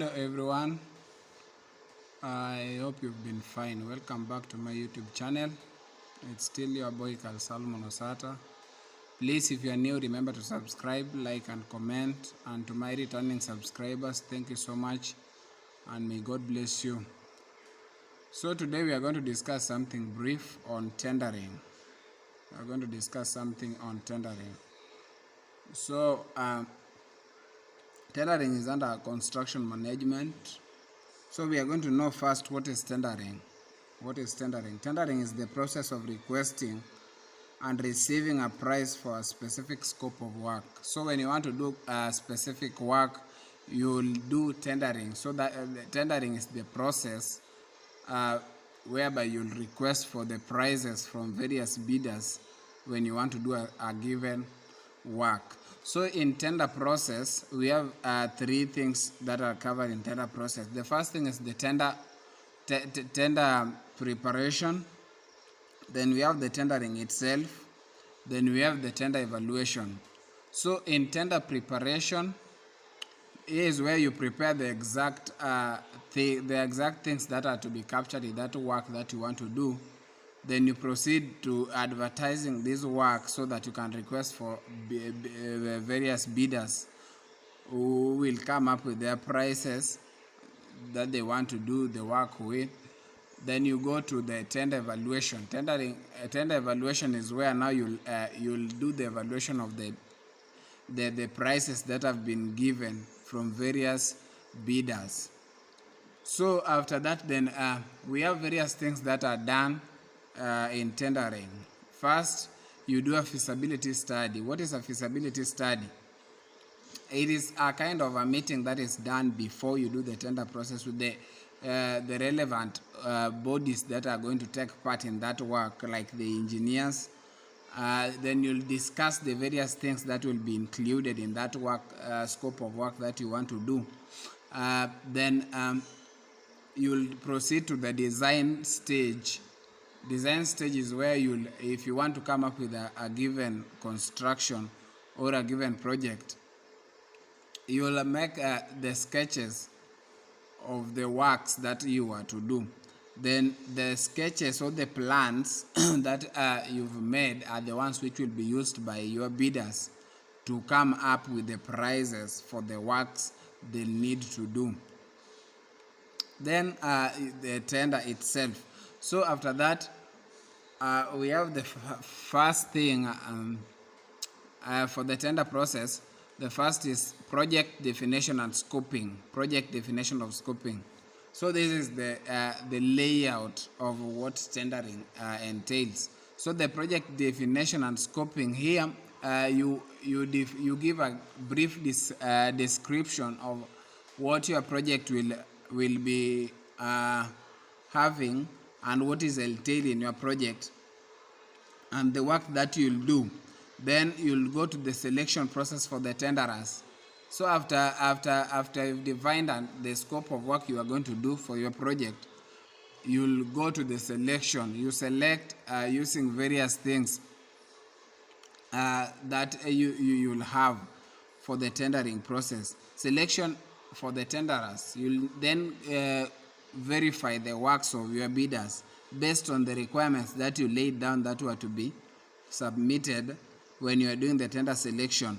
Hello everyone, I hope you've been fine. Welcome back to my YouTube channel. It's still your boy Carl Salmon Osata. Please, if you are new, remember to subscribe, like and comment. And to my returning subscribers, thank you so much and may God bless you. So today we are going to discuss something brief on tendering. We are going to discuss something on tendering. So tendering is under construction management. So we are going to know first what is tendering. What is tendering? Tendering is the process of requesting and receiving a price for a specific scope of work. So when you want to do a specific work, you'll do tendering. So that tendering is the process whereby you'll request for the prices from various bidders when you want to do a given work. So in tender process, we have three things that are covered in tender process. The first thing is the tender preparation. Then we have the tendering itself. Then we have the tender evaluation. So in tender preparation is where you prepare the exact things that are to be captured in that work that you want to do. Then you proceed to advertising this work so that you can request for various bidders who will come up with their prices that they want to do the work with. Then you go to the tender evaluation. Tender evaluation is where now you'll do the evaluation of the prices that have been given from various bidders. So after that, then we have various things that are done in tendering. First, you do a feasibility study. What is a feasibility study? It is a kind of a meeting that is done before you do the tender process with the relevant bodies that are going to take part in that work, like the engineers. Then you'll discuss the various things that will be included in that work, scope of work that you want to do. Then you'll proceed to the design stage. Design stage is where if you want to come up with a given construction or a given project, you'll make the sketches of the works that you are to do. Then the sketches or the plans that you've made are the ones which will be used by your bidders to come up with the prices for the works they need to do. Then the tender itself. So after that, we have the first thing for the tender process. The first is project definition and scoping. Project definition of scoping. So this is the layout of what tendering entails. So the project definition and scoping here, you give a brief description of what your project will be having and what is entailed in your project and the work that you'll do. Then you'll go to the selection process for the tenderers. So after you've defined the scope of work you are going to do for your project, you'll go to the selection. You select using various things that you'll have for the tendering process. Selection for the tenderers. You'll then verify the works of your bidders based on the requirements that you laid down that were to be submitted when you are doing the tender selection.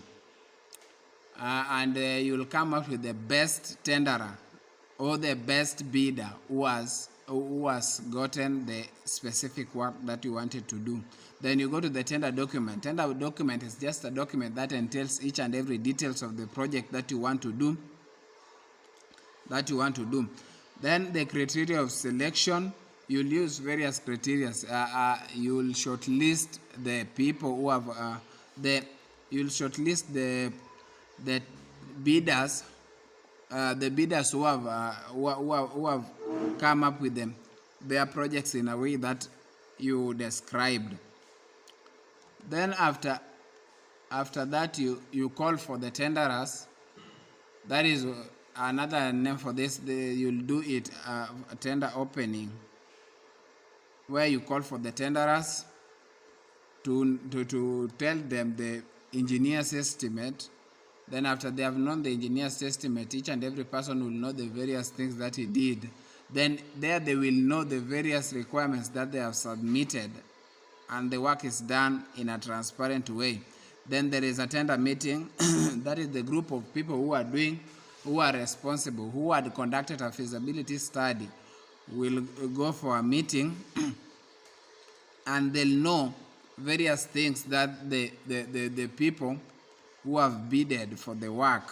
And you'll come up with the best tenderer or the best bidder who has gotten the specific work that you wanted to do. Then you go to the tender document. Tender document is just a document that entails each and every details of the project that you want to do. Then the criteria of selection, you'll use various criteria. You'll shortlist the people who have you'll shortlist the bidders, who have come up with their projects in a way that you described. Then after that, you call for the tenderers. That is another name for this. You'll do it a tender opening, where you call for the tenderers to tell them the engineer's estimate Then after they have known the engineer's estimate, each and every person will know the various things that he did. Then there they will know the various requirements that they have submitted, and the work is done in a transparent way. Then there is a tender meeting. That is the group of people who are responsible, who had conducted a feasibility study, will go for a meeting and they'll know various things that the people who have bidded for the work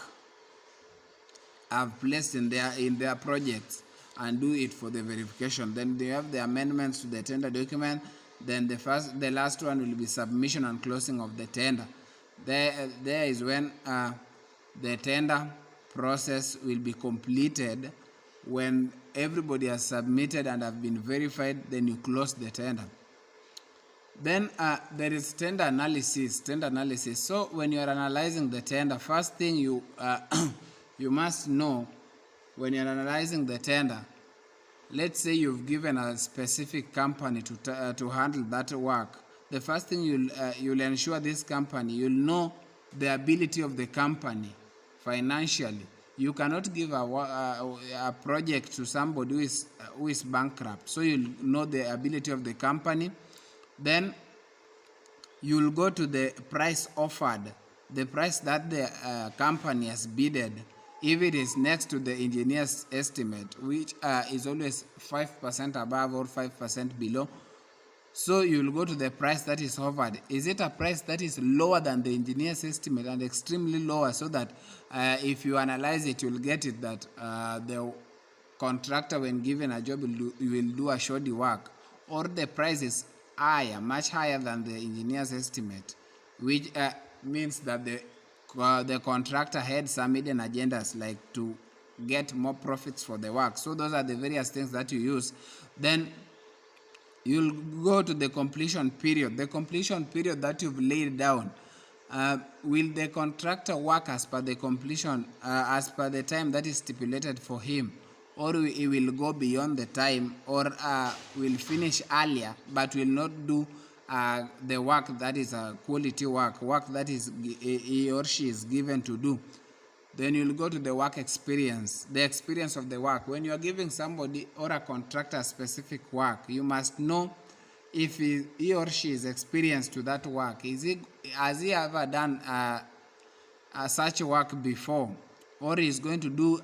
have placed in their projects, and do it for the verification. Then they have the amendments to the tender document. Then the last one will be submission and closing of the tender. There is when the tender process will be completed. When everybody has submitted and have been verified, then you close the tender. Then there is tender analysis. So when you are analyzing the tender, first thing you you must know, when you're analyzing the tender, let's say you've given a specific company to handle that work. The first thing you'll ensure this company, you'll know the ability of the company financially. You cannot give a project to somebody who is bankrupt. So you'll know the ability of the company. Then you'll go to the price offered, the price that the company has bidded. If it is next to the engineer's estimate, which is always 5% above or 5% below, so you'll go to the price that is offered. Is it a price that is lower than the engineer's estimate and extremely lower, so that if you analyze it, you'll get it that the contractor, when given a job, will do a shoddy work, or the price is higher, much higher than the engineer's estimate, which means that the contractor had some hidden agendas, like to get more profits for the work. So those are the various things that you use. Then you'll go to the completion period. The completion period that you've laid down. Will the contractor work as per the completion, as per the time that is stipulated for him, or he will go beyond the time, or will finish earlier but will not do the work that is a quality work that is he or she is given to do. Then you'll go to the work experience, the experience of the work. When you are giving somebody or a contractor specific work, you must know if he or she is experienced to that work. Has he ever done such work before, or is going to do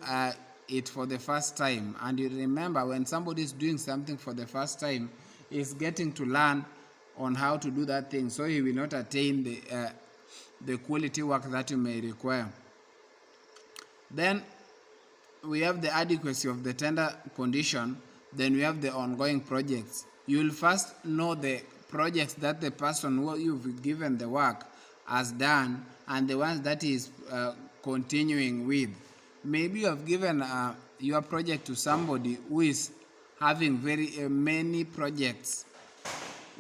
it for the first time? And you remember, when somebody is doing something for the first time, is getting to learn on how to do that thing, so he will not attain the quality work that you may require. Then we have the adequacy of the tender condition. Then we have the ongoing projects. You will first know the projects that the person who you've given the work has done, and the ones that is continuing with. Maybe you have given your project to somebody who is having very many projects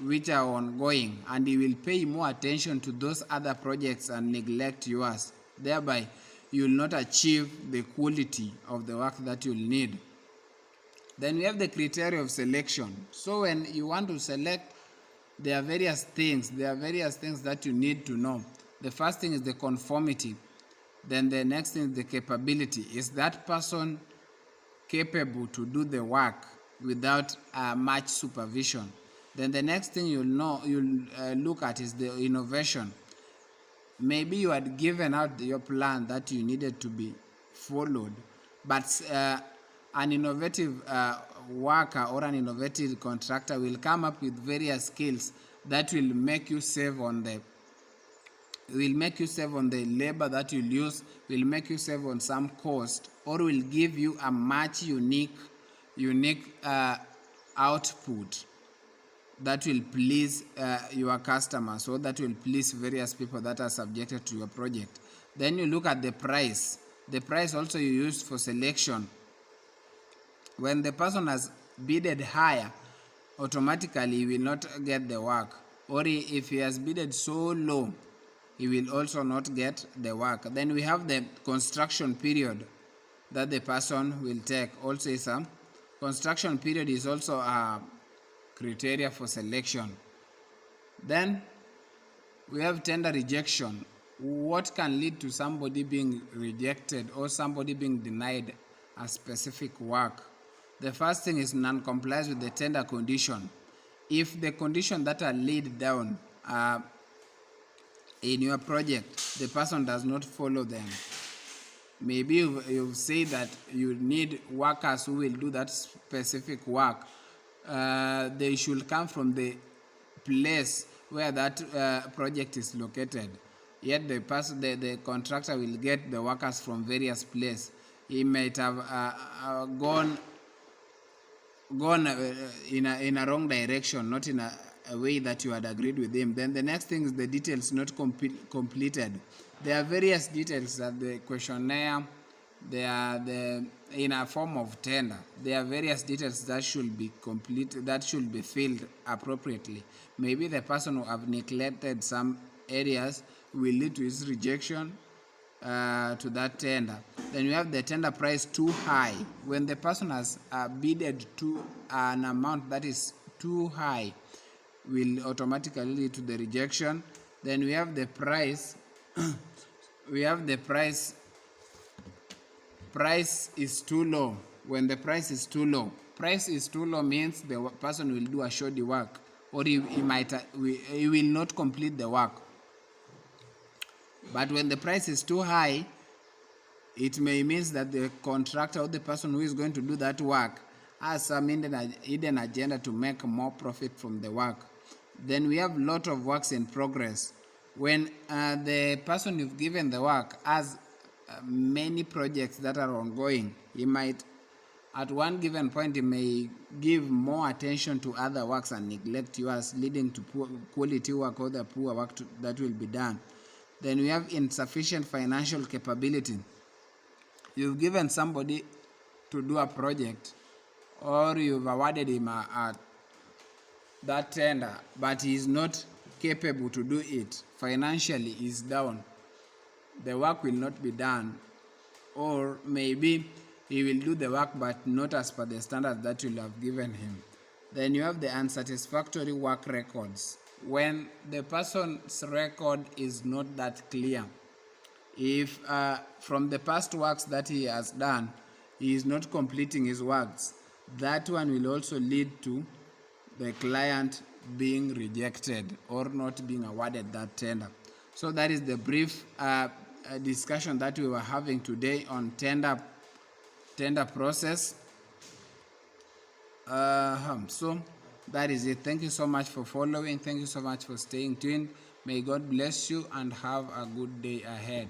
which are ongoing, and he will pay more attention to those other projects and neglect yours. Thereby, you will not achieve the quality of the work that you'll need. Then we have the criteria of selection. So when you want to select, there are various things that you need to know. The first thing is the conformity. Then the next thing is the capability. Is that person capable to do the work without much supervision? Then the next thing you'll look at is the innovation. Maybe you had given out your plan that you needed to be followed, but an innovative worker or an innovative contractor will come up with various skills that will make you save on the labor that you'll use, will make you save on some cost, or will give you a much unique output that will please your customers, or that will please various people that are subjected to your project. Then you look at the price. The price also you use for selection. When the person has bidded higher, automatically he will not get the work, or if he has bidded so low, he will also not get the work. Then we have the construction period that the person will take. Also, is a construction period is also a criteria for selection. Then we have tender rejection. what can lead to somebody being rejected or somebody being denied a specific work? The first thing is non-compliance with the tender condition. If the condition that are laid down in your project, the person does not follow them. Maybe you say that you need workers who will do that specific work. They should come from the place where that project is located. Yet the contractor will get the workers from various places. He might have gone in a wrong direction, not in a way that you had agreed with him. Then the next thing is the details not completed. There are various details that the questionnaire, in a form of tender. There are various details that should be completed, that should be filled appropriately. Maybe the person who have neglected some areas will lead to his rejection to that tender. Then you have the tender price too high. When the person has bidded to an amount that is too high, will automatically lead to the rejection. Then we have the price. We have the price is too low. When the price is too low means the person will do a shoddy work, or he will not complete the work. But when the price is too high, it may mean that the contractor or the person who is going to do that work has some hidden agenda to make more profit from the work. Then we have lot of works in progress. When the person you've given the work has many projects that are ongoing, he might, at one given point, he may give more attention to other works and neglect yours, leading to poor quality work or the poor work that will be done. Then we have insufficient financial capability. You've given somebody to do a project, or you've awarded him that tender, but he is not capable to do it. Financially is down. The work will not be done, or maybe he will do the work but not as per the standard that you have given him. Then you have the unsatisfactory work records. When the person's record is not that clear, if from the past works that he has done, he is not completing his works, that one will also lead to the client being rejected or not being awarded that tender. So that is the brief discussion that we were having today on tender process. So that is it. Thank you so much for following. Thank you so much for staying tuned. May God bless you and have a good day ahead.